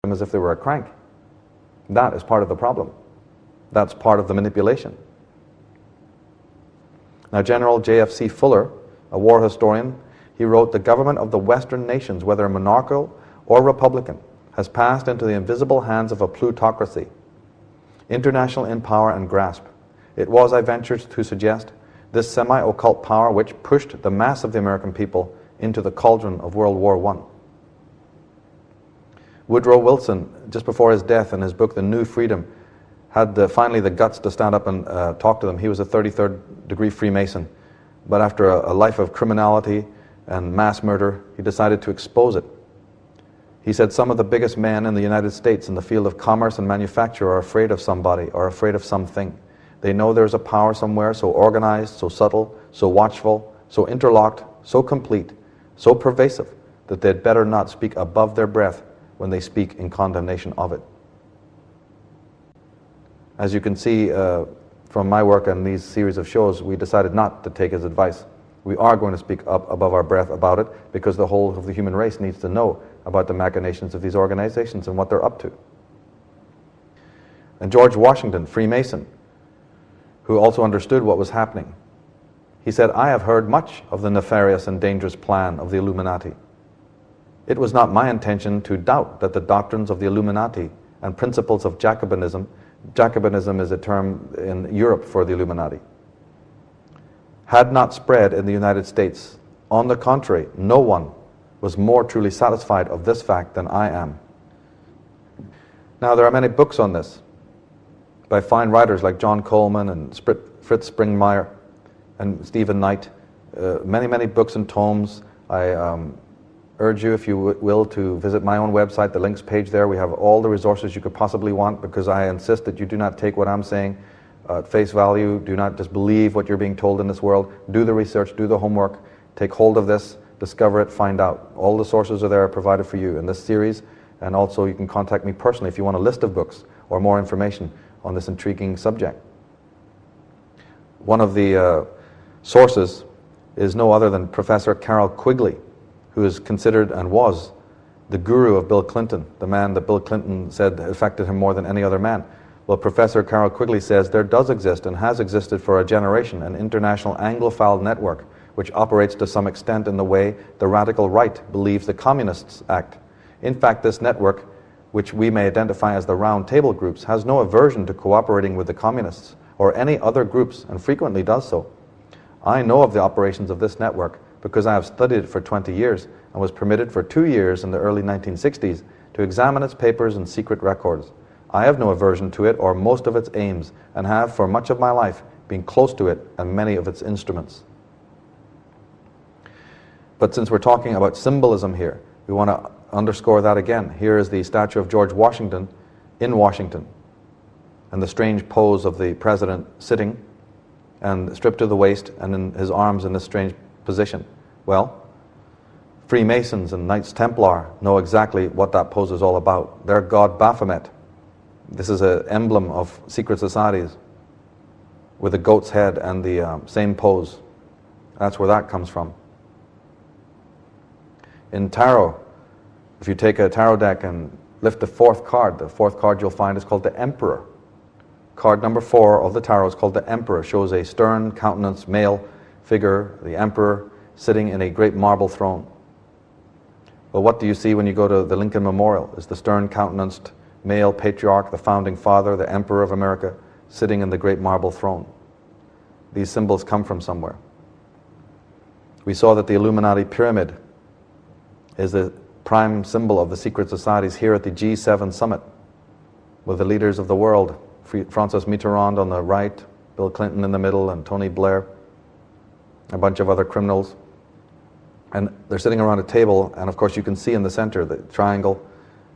them as if they were a crank. That is part of the problem. That's part of the manipulation. Now, General J.F.C. Fuller, a war historian, he wrote, "The government of the Western nations, whether monarchical or republican, has passed into the invisible hands of a plutocracy, international in power and grasp. It was, I venture to suggest, this semi-occult power which pushed the mass of the American people into the cauldron of World War I." Woodrow Wilson, just before his death, in his book The New Freedom, had finally the guts to stand up and talk to them. He was a 33rd degree Freemason, but after a life of criminality and mass murder, he decided to expose it. He said, "Some of the biggest men in the United States in the field of commerce and manufacture are afraid of somebody or afraid of something. They know there's a power somewhere so organized, so subtle, so watchful, so interlocked, so complete, so pervasive, that they'd better not speak above their breath when they speak in condemnation of it." As you can see from my work and these series of shows, we decided not to take his advice. We are going to speak up above our breath about it because the whole of the human race needs to know about the machinations of these organizations and what they're up to. And George Washington, Freemason, who also understood what was happening, he said, "I have heard much of the nefarious and dangerous plan of the Illuminati. It was not my intention to doubt that the doctrines of the Illuminati and principles of Jacobinism is a term in Europe for the Illuminati, had not spread in the United States. On the contrary, no one was more truly satisfied of this fact than I am." Now, there are many books on this by fine writers like John Coleman and Fritz Springmeier and Stephen Knight. Many books and tomes. I urge you, if you will, to visit my own website, the links page there. We have all the resources you could possibly want, because I insist that you do not take what I'm saying at face value. Do not just believe what you're being told in this world. Do the research, do the homework, take hold of this, discover it, find out. All the sources are there provided for you in this series, and also you can contact me personally if you want a list of books or more information on this intriguing subject. One of the sources is no other than Professor Carroll Quigley, who is considered and was the guru of Bill Clinton, the man that Bill Clinton said affected him more than any other man. Well, Professor Carroll Quigley says there does exist and has existed for a generation an international Anglophile network which operates to some extent in the way the radical right believes the communists act. In fact, this network, which we may identify as the round table groups, has no aversion to cooperating with the communists or any other groups, and frequently does so. I know of the operations of this network because I have studied it for 20 years and was permitted for 2 years in the early 1960s to examine its papers and secret records. I have no aversion to it or most of its aims, and have for much of my life been close to it and many of its instruments. But since we're talking about symbolism here, we want to underscore that again. Here is the statue of George Washington in Washington, and the strange pose of the president sitting and stripped to the waist and in his arms in this strange position. Well, Freemasons and Knights Templar know exactly what that pose is all about. Their god Baphomet. This is an emblem of secret societies with a goat's head and the same pose. That's where that comes from. In tarot, if you take a tarot deck and lift the fourth card you'll find is called the Emperor. Card number 4 of the tarot is called the Emperor. Shows a stern countenance male figure, the Emperor, sitting in a great marble throne. Well, what do you see when you go to the Lincoln Memorial? Is the stern countenanced male patriarch, the founding father, the Emperor of America, sitting in the great marble throne. These symbols come from somewhere. We saw that the Illuminati pyramid is the prime symbol of the secret societies here at the G7 summit, with the leaders of the world, Francois Mitterrand on the right, Bill Clinton in the middle, and Tony Blair, a bunch of other criminals. And they're sitting around a table, and of course you can see in the center the triangle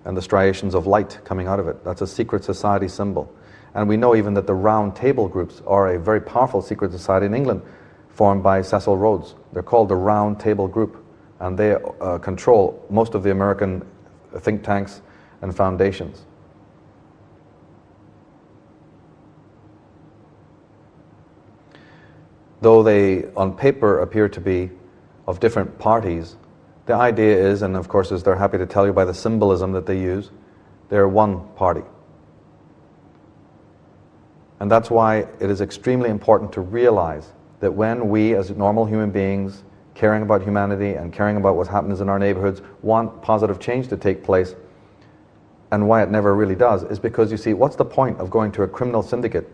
and the striations of light coming out of it. That's a secret society symbol. And we know even that the round table groups are a very powerful secret society in England, formed by Cecil Rhodes. They're called the Round Table Group, and they control most of the American think tanks and foundations. Though they, on paper, appear to be of different parties, the idea is, and of course as they're happy to tell you by the symbolism that they use They're one party. And that's why it is extremely important to realize that when we, as normal human beings, caring about humanity and caring about what happens in our neighborhoods, want positive change to take place, and why it never really does, is because, you see, what's the point of going to a criminal syndicate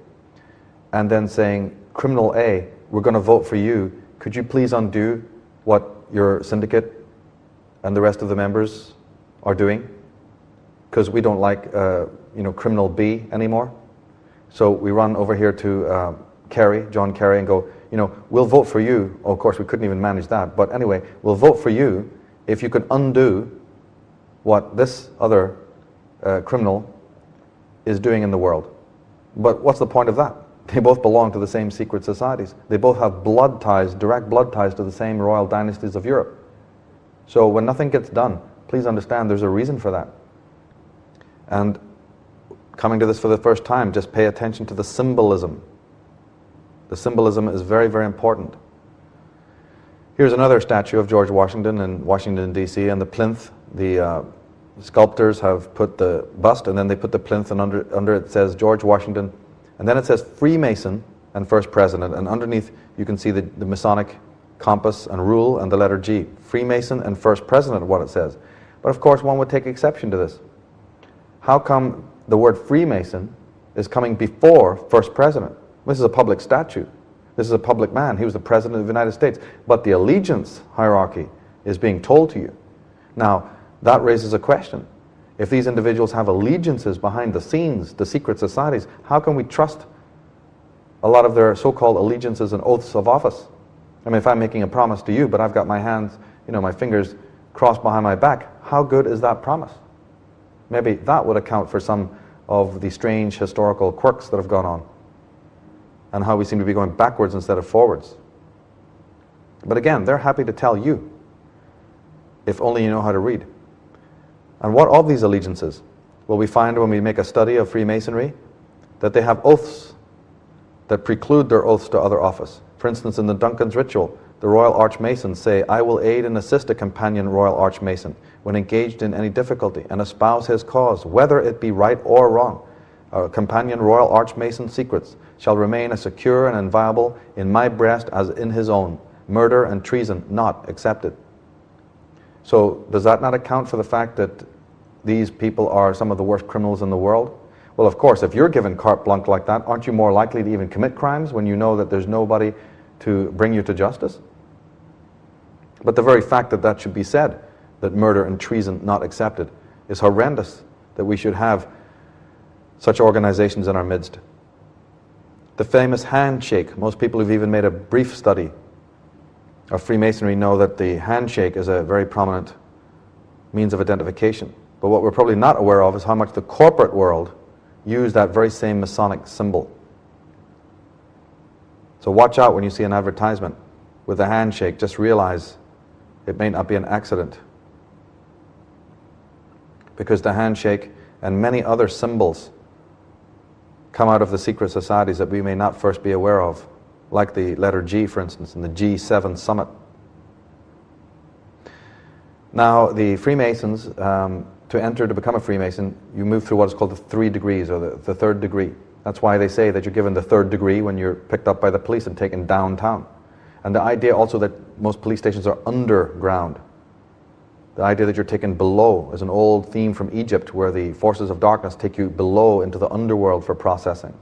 and then saying, criminal A, we're going to vote for you, could you please undo what your syndicate and the rest of the members are doing? Because we don't like criminal B anymore. So we run over here to John Kerry, and go, we'll vote for you. Oh, of course, we couldn't even manage that. But anyway, we'll vote for you if you can undo what this other criminal is doing in the world. But what's the point of that? They both belong to the same secret societies. They both have blood ties, direct blood ties to the same royal dynasties of Europe. So when nothing gets done, please understand there's a reason for that. And coming to this for the first time, just pay attention to the symbolism. The symbolism is very, very important. Here's another statue of George Washington in Washington, D.C., and the plinth. The sculptors have put the bust, and then they put the plinth, and under it says George Washington, and then it says Freemason and First President, and underneath you can see the Masonic compass and rule and the letter G. Freemason and First President, what it says. But of course, one would take exception to this. How come the word Freemason is coming before First President? This is a public statue. This is a public man. He was the President of the United States. But the allegiance hierarchy is being told to you. Now, that raises a question. If these individuals have allegiances behind the scenes, the secret societies, how can we trust a lot of their so-called allegiances and oaths of office? I mean, if I'm making a promise to you, but I've got my hands, my fingers crossed behind my back, how good is that promise? Maybe that would account for some of the strange historical quirks that have gone on, and how we seem to be going backwards instead of forwards. But again, they're happy to tell you, if only you know how to read. And what of these allegiances? Well, we find when we make a study of Freemasonry that they have oaths that preclude their oaths to other office. For instance, in the Duncan's ritual, the Royal Archmasons say, I will aid and assist a companion Royal Archmason when engaged in any difficulty and espouse his cause, whether it be right or wrong. Our companion Royal Archmason secrets shall remain as secure and inviolable in my breast as in his own. Murder and treason not accepted. So does that not account for the fact that these people are some of the worst criminals in the world? Well, of course, if you're given carte blanche like that, aren't you more likely to even commit crimes when you know that there's nobody to bring you to justice? But the very fact that that should be said, that murder and treason not accepted, is horrendous, that we should have such organizations in our midst. The famous handshake, most people who've even made a brief study of Freemasonry know that the handshake is a very prominent means of identification. But what we're probably not aware of is how much the corporate world used that very same Masonic symbol. So watch out when you see an advertisement with a handshake. Just realize it may not be an accident, because the handshake and many other symbols come out of the secret societies that we may not first be aware of, like the letter G, for instance, in the G7 summit. Now, the Freemasons, to become a Freemason, you move through what is called the 3 degrees, or the third degree. That's why they say that you're given the 3rd degree when you're picked up by the police and taken downtown. And the idea also that most police stations are underground. The idea that you're taken below is an old theme from Egypt, where the forces of darkness take you below into the underworld for processing.